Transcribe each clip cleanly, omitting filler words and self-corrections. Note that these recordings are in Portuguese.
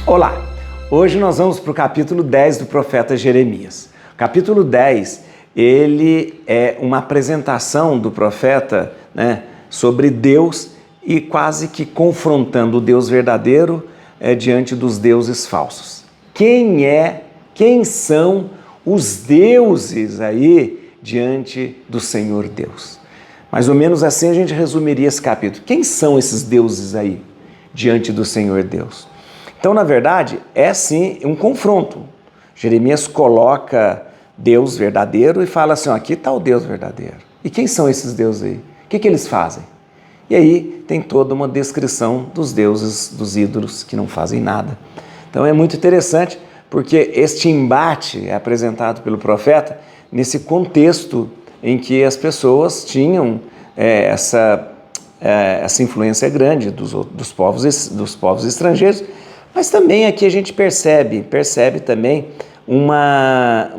Olá! Hoje nós vamos para o capítulo 10 do profeta Jeremias. O capítulo 10, ele é uma apresentação do profeta, sobre Deus e quase que confrontando o Deus verdadeiro diante dos deuses falsos. Quem são os deuses aí diante do Senhor Deus? Mais ou menos assim a gente resumiria esse capítulo. Quem são esses deuses aí diante do Senhor Deus? Então, na verdade, é sim um confronto. Jeremias coloca Deus verdadeiro e fala assim, aqui está o Deus verdadeiro. E quem são esses deuses aí? O que eles fazem? E aí tem toda uma descrição dos deuses, dos ídolos que não fazem nada. Então é muito interessante porque este embate é apresentado pelo profeta nesse contexto em que as pessoas tinham essa influência grande dos povos estrangeiros. Mas também aqui a gente percebe também uma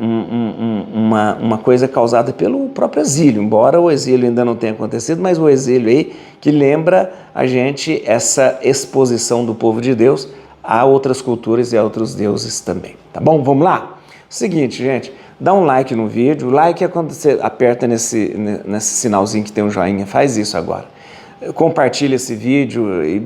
coisa causada pelo próprio exílio, embora o exílio ainda não tenha acontecido, mas o exílio aí que lembra a gente essa exposição do povo de Deus a outras culturas e a outros deuses também, tá bom? Vamos lá? Seguinte, gente, dá um like no vídeo, o like é quando você aperta nesse sinalzinho que tem um joinha, faz isso agora. Compartilha esse vídeo e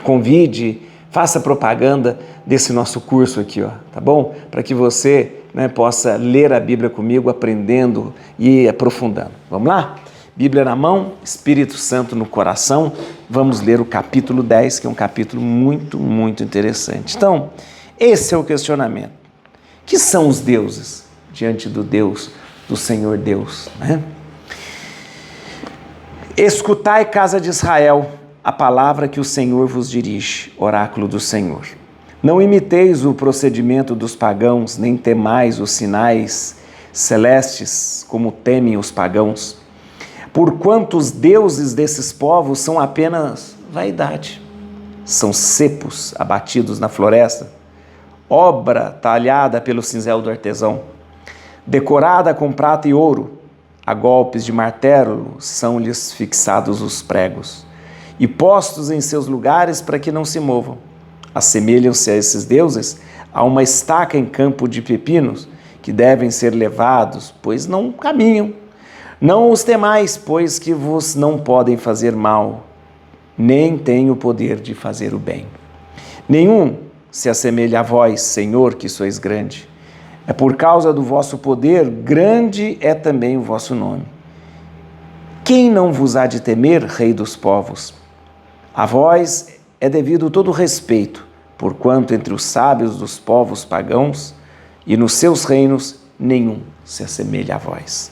convide, faça propaganda desse nosso curso aqui, tá bom? Para que você possa ler a Bíblia comigo, aprendendo e aprofundando. Vamos lá? Bíblia na mão, Espírito Santo no coração. Vamos ler o capítulo 10, que é um capítulo muito, muito interessante. Então, esse é o questionamento. Que são os deuses diante do Deus, do Senhor Deus, Escutai, casa de Israel, a palavra que o Senhor vos dirige, oráculo do Senhor. Não imiteis o procedimento dos pagãos, nem temais os sinais celestes, como temem os pagãos. Porquanto os deuses desses povos são apenas vaidade. São cepos abatidos na floresta, obra talhada pelo cinzel do artesão, decorada com prata e ouro, a golpes de martelo são-lhes fixados os pregos, e postos em seus lugares para que não se movam. Assemelham-se a esses deuses a uma estaca em campo de pepinos, que devem ser levados, pois não caminham. Não os temais, pois que vos não podem fazer mal, nem têm o poder de fazer o bem. Nenhum se assemelha a vós, Senhor, que sois grande. É por causa do vosso poder, grande é também o vosso nome. Quem não vos há de temer, Rei dos povos? A vós é devido todo o respeito, porquanto entre os sábios dos povos pagãos e nos seus reinos nenhum se assemelha a vós.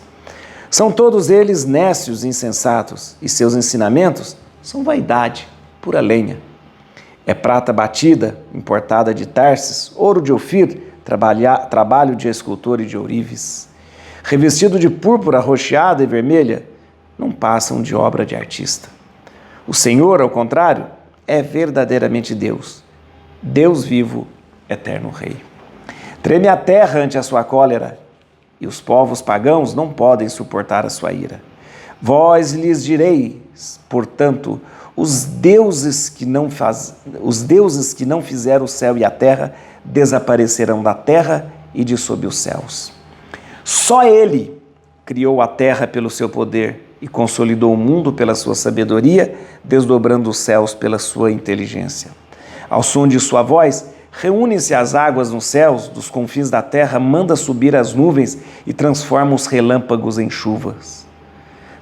São todos eles nécios e insensatos, e seus ensinamentos são vaidade, pura lenha. É prata batida, importada de Tarsis, ouro de Ofir, trabalho de escultor e de ourives. Revestido de púrpura roxeada e vermelha, não passam de obra de artista. O Senhor, ao contrário, é verdadeiramente Deus, Deus vivo, eterno Rei. Treme a terra ante a sua cólera, e os povos pagãos não podem suportar a sua ira. Vós lhes direis, portanto, os deuses que não fizeram o céu e a terra desaparecerão da terra e de sob os céus. Só Ele criou a terra pelo seu poder e consolidou o mundo pela sua sabedoria, desdobrando os céus pela sua inteligência. Ao som de sua voz, reúnem-se as águas nos céus, dos confins da terra, manda subir as nuvens e transforma os relâmpagos em chuvas,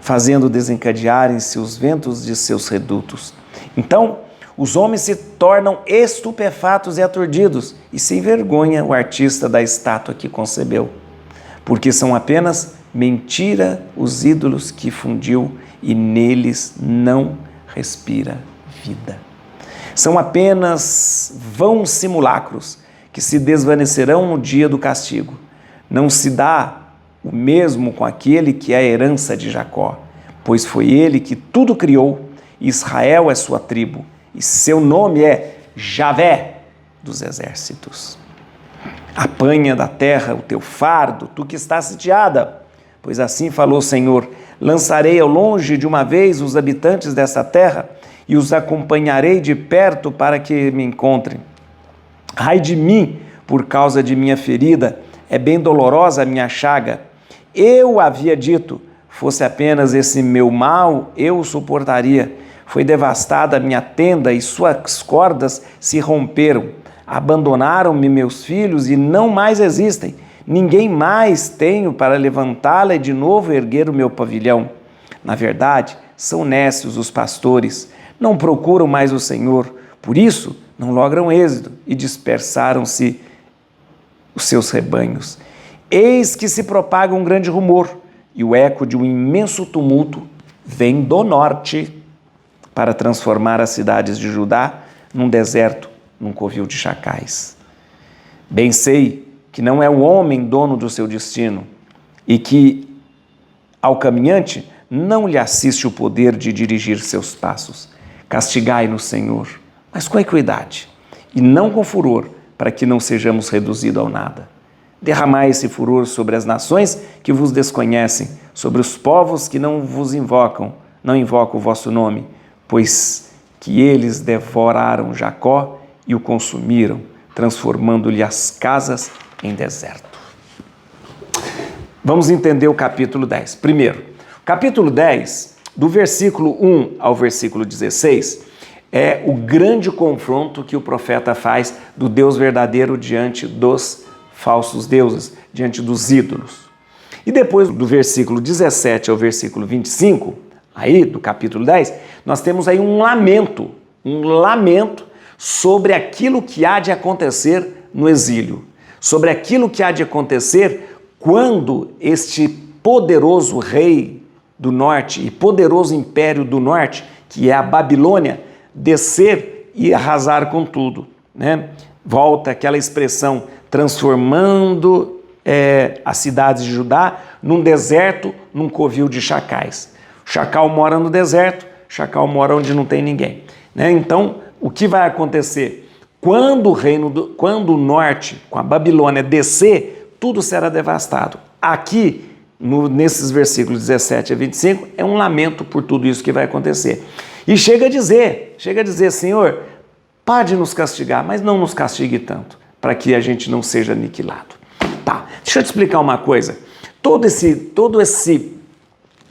fazendo desencadearem-se os ventos de seus redutos. Então, os homens se tornam estupefatos e aturdidos, e se envergonha o artista da estátua que concebeu, porque são apenas mentira os ídolos que fundiu, e neles não respira vida. São apenas vãos simulacros que se desvanecerão no dia do castigo. Não se dá o mesmo com aquele que é a herança de Jacó, pois foi ele que tudo criou, e Israel é sua tribo, e seu nome é Javé dos exércitos. Apanha da terra o teu fardo, tu que estás sitiada, pois assim falou o Senhor: lançarei ao longe de uma vez os habitantes dessa terra, e os acompanharei de perto para que me encontrem. Ai de mim, por causa de minha ferida, é bem dolorosa a minha chaga. Eu havia dito, fosse apenas esse meu mal, eu o suportaria. Foi devastada a minha tenda e suas cordas se romperam. Abandonaram-me meus filhos e não mais existem. Ninguém mais tenho para levantá-la e de novo erguer o meu pavilhão. Na verdade, são nécios os pastores, não procuram mais o Senhor, por isso não logram êxito e dispersaram-se os seus rebanhos. Eis que se propaga um grande rumor e o eco de um imenso tumulto vem do norte para transformar as cidades de Judá num deserto, num covil de chacais. Bem sei que não é o homem dono do seu destino e que ao caminhante não lhe assiste o poder de dirigir seus passos. Castigai-no, Senhor, mas com equidade e não com furor, para que não sejamos reduzidos ao nada. Derramai esse furor sobre as nações que vos desconhecem, sobre os povos que não invocam o vosso nome, pois que eles devoraram Jacó e o consumiram, transformando-lhe as casas em deserto. Vamos entender o capítulo 10. Primeiro, o capítulo 10, do versículo 1 ao versículo 16, é o grande confronto que o profeta faz do Deus verdadeiro diante dos falsos deuses, diante dos ídolos. E depois, do versículo 17 ao versículo 25, aí do capítulo 10, nós temos aí um lamento sobre aquilo que há de acontecer no exílio, sobre aquilo que há de acontecer quando este poderoso rei do norte e poderoso império do norte, que é a Babilônia, descer e arrasar com tudo, né? Volta aquela expressão, transformando as cidades de Judá num deserto, num covil de chacais. O chacal mora no deserto, o chacal mora onde não tem ninguém, né? Então, o que vai acontecer? Quando o norte, com a Babilônia, descer, tudo será devastado. Aqui, nesses versículos 17 a 25, é um lamento por tudo isso que vai acontecer. E chega a dizer, Senhor, pode nos castigar, mas não nos castigue tanto, para que a gente não seja aniquilado. Tá, deixa eu te explicar uma coisa.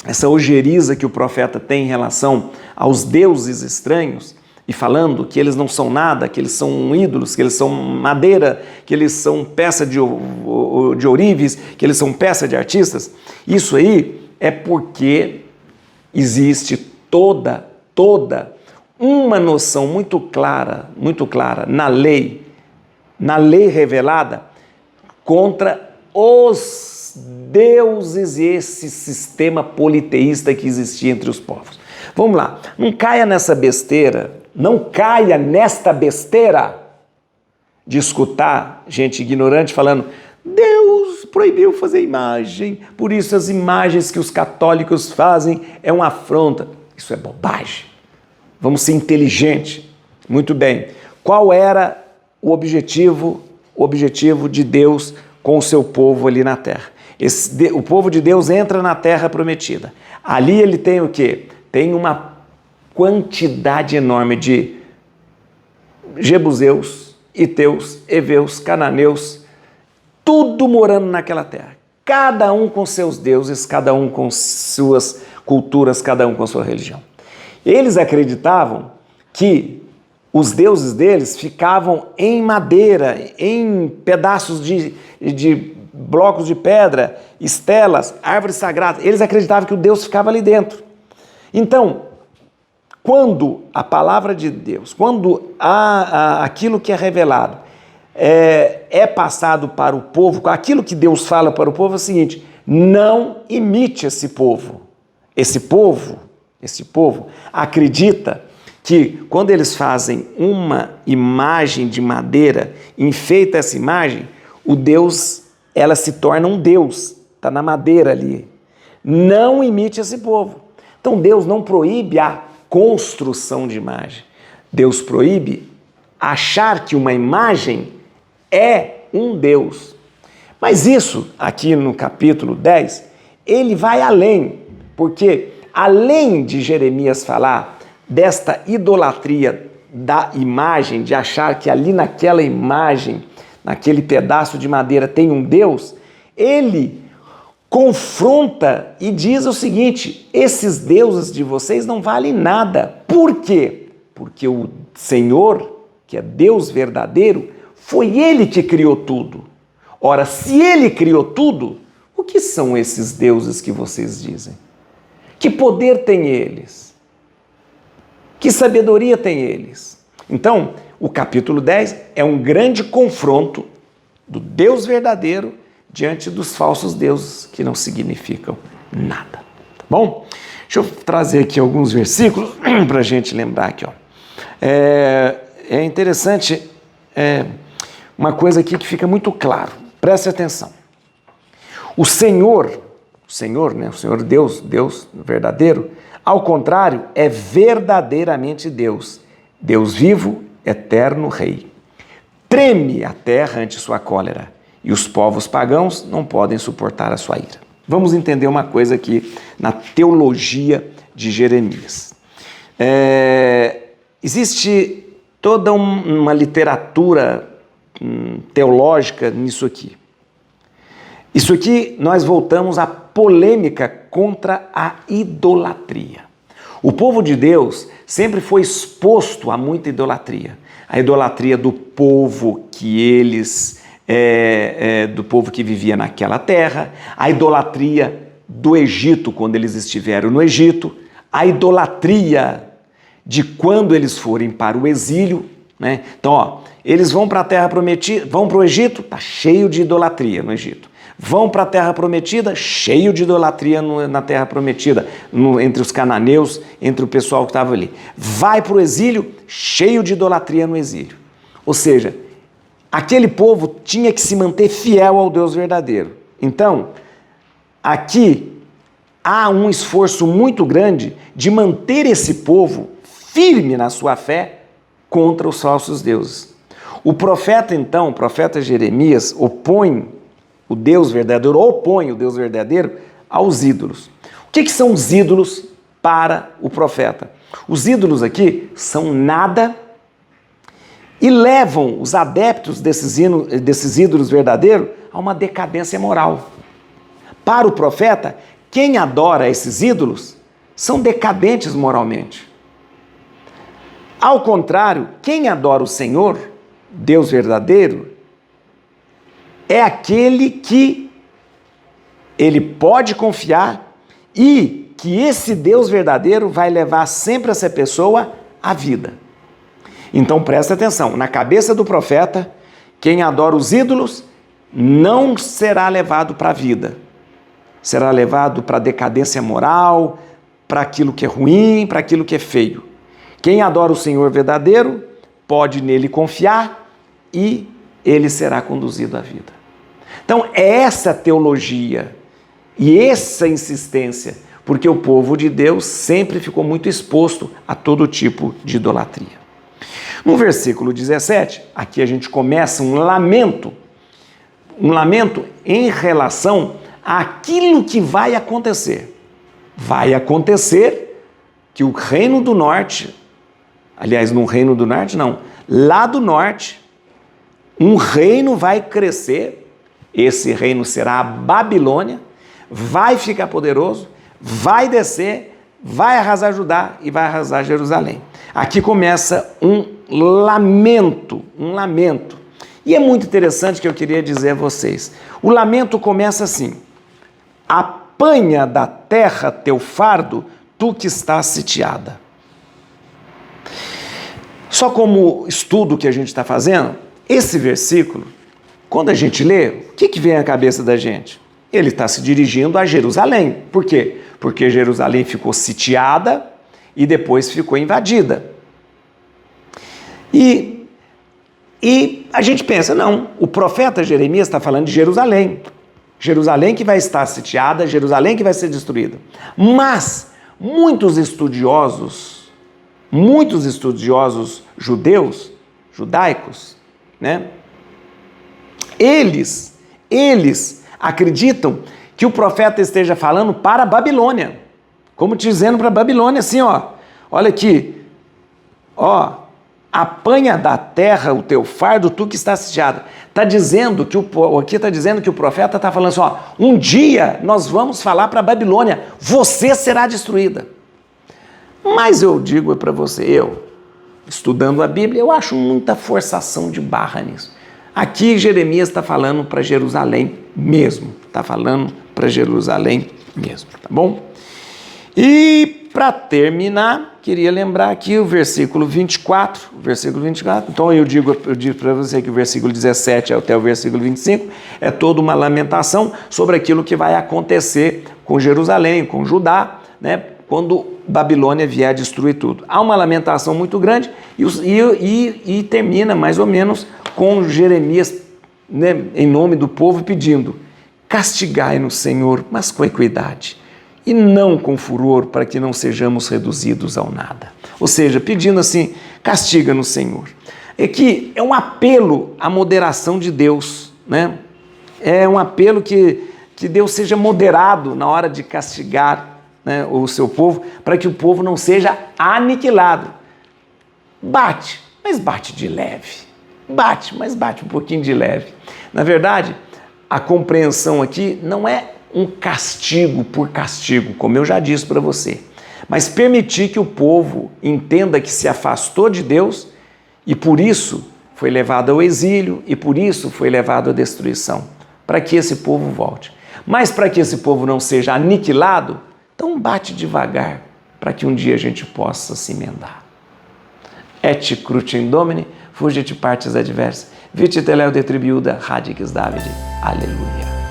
Essa ojeriza que o profeta tem em relação aos deuses estranhos, e falando que eles não são nada, que eles são ídolos, que eles são madeira, que eles são peça de ourives, que eles são peça de artistas, isso aí é porque existe toda uma noção muito clara na lei revelada contra os deuses e esse sistema politeísta que existia entre os povos. Vamos lá, não caia nesta besteira de escutar gente ignorante falando Deus proibiu fazer imagem, por isso as imagens que os católicos fazem é uma afronta. Isso é bobagem. Vamos ser inteligentes. Muito bem. Qual era o objetivo de Deus com o seu povo ali na terra? O povo de Deus entra na terra prometida. Ali ele tem o quê? Tem uma quantidade enorme de jebuseus, heteus, heveus, cananeus, tudo morando naquela terra. Cada um com seus deuses, cada um com suas culturas, cada um com sua religião. Eles acreditavam que os deuses deles ficavam em madeira, em pedaços de blocos de pedra, estelas, árvores sagradas. Eles acreditavam que o Deus ficava ali dentro. Então, quando a palavra de Deus, quando aquilo que é revelado é passado para o povo, aquilo que Deus fala para o povo é o seguinte: não imite esse povo. Esse povo acredita que quando eles fazem uma imagem de madeira, enfeita essa imagem, o Deus, ela se torna um Deus, está na madeira ali. Não imite esse povo. Então Deus não proíbe a construção de imagem. Deus proíbe achar que uma imagem é um Deus. Mas isso, aqui no capítulo 10, ele vai além, porque além de Jeremias falar desta idolatria da imagem, de achar que ali naquela imagem, naquele pedaço de madeira tem um Deus, ele confronta e diz o seguinte: esses deuses de vocês não valem nada. Por quê? Porque o Senhor, que é Deus verdadeiro, foi Ele que criou tudo. Ora, se Ele criou tudo, o que são esses deuses que vocês dizem? Que poder têm eles? Que sabedoria têm eles? Então, o capítulo 10 é um grande confronto do Deus verdadeiro diante dos falsos deuses que não significam nada. Tá bom? Deixa eu trazer aqui alguns versículos para a gente lembrar aqui. Ó. É interessante uma coisa aqui que fica muito claro. Preste atenção. O Senhor, né? O Senhor Deus verdadeiro, ao contrário, é verdadeiramente Deus. Deus vivo, eterno Rei. Treme a terra ante sua cólera, e os povos pagãos não podem suportar a sua ira. Vamos entender uma coisa aqui na teologia de Jeremias. Existe toda uma literatura teológica nisso aqui. Isso aqui nós voltamos à polêmica contra a idolatria. O povo de Deus sempre foi exposto a muita idolatria. A idolatria do povo do povo que vivia naquela terra, a idolatria do Egito quando eles estiveram no Egito, a idolatria de quando eles forem para o exílio, né? Então, eles vão para a terra prometida, vão para o Egito, está cheio de idolatria no Egito. Vão para a terra prometida, cheio de idolatria na terra prometida, entre os cananeus, entre o pessoal que estava ali. Vai para o exílio, cheio de idolatria no exílio. Ou seja, aquele povo tinha que se manter fiel ao Deus verdadeiro. Então, aqui há um esforço muito grande de manter esse povo firme na sua fé contra os falsos deuses. O profeta, então, o profeta Jeremias, opõe o Deus verdadeiro aos ídolos. O que são os ídolos para o profeta? Os ídolos aqui são nada e levam os adeptos desses ídolos verdadeiros a uma decadência moral. Para o profeta, quem adora esses ídolos são decadentes moralmente. Ao contrário, quem adora o Senhor, Deus verdadeiro, é aquele que ele pode confiar e que esse Deus verdadeiro vai levar sempre essa pessoa à vida. Então presta atenção, na cabeça do profeta, quem adora os ídolos não será levado para a vida. Será levado para a decadência moral, para aquilo que é ruim, para aquilo que é feio. Quem adora o Senhor verdadeiro pode nele confiar e ele será conduzido à vida. Então, é essa teologia e essa insistência, porque o povo de Deus sempre ficou muito exposto a todo tipo de idolatria. No versículo 17, aqui a gente começa um lamento em relação àquilo que vai acontecer. Vai acontecer que o reino do norte, aliás, no reino do norte não, lá do norte, um reino vai crescer. Esse reino será a Babilônia, vai ficar poderoso, vai descer, vai arrasar Judá e vai arrasar Jerusalém. Aqui começa um lamento. E é muito interessante que eu queria dizer a vocês. O lamento começa assim: apanha da terra teu fardo, tu que estás sitiada. Só como estudo que a gente está fazendo, esse versículo, quando a gente lê, o que vem à cabeça da gente? Ele está se dirigindo a Jerusalém. Por quê? Porque Jerusalém ficou sitiada e depois ficou invadida. E a gente pensa, não, o profeta Jeremias está falando de Jerusalém. Jerusalém que vai estar sitiada, Jerusalém que vai ser destruída. Mas muitos estudiosos judaicos, né? Eles acreditam que o profeta esteja falando para a Babilônia, como dizendo para a Babilônia assim, olha aqui, ó, apanha da terra o teu fardo, tu que está sitiado. Está dizendo que aqui está dizendo que o profeta está falando assim, ó, um dia nós vamos falar para a Babilônia, você será destruída. Mas eu digo para você, estudando a Bíblia, eu acho muita forçação de barra nisso. Aqui Jeremias está falando para Jerusalém mesmo, está falando para Jerusalém mesmo, tá bom? E para terminar, queria lembrar aqui o versículo 24, então eu digo para você que o versículo 17 até o versículo 25 é toda uma lamentação sobre aquilo que vai acontecer com Jerusalém, com Judá, né, quando Babilônia vier destruir tudo. Há uma lamentação muito grande e termina mais ou menos com Jeremias, né, em nome do povo pedindo, castigai-nos, Senhor, mas com equidade, e não com furor, para que não sejamos reduzidos ao nada. Ou seja, pedindo assim, castiga-nos, Senhor. Aqui é um apelo à moderação de Deus, né? É um apelo que Deus seja moderado na hora de castigar, né, o seu povo, para que o povo não seja aniquilado. Bate, mas bate de leve. Bate, mas bate um pouquinho de leve. Na verdade, a compreensão aqui não é um castigo por castigo, como eu já disse para você, mas permitir que o povo entenda que se afastou de Deus e por isso foi levado ao exílio e por isso foi levado à destruição, para que esse povo volte. Mas para que esse povo não seja aniquilado, então bate devagar, para que um dia a gente possa se emendar. Et crutim Domini, fugit partes adversae, vite teleo detribiuda radix Davide. Aleluia.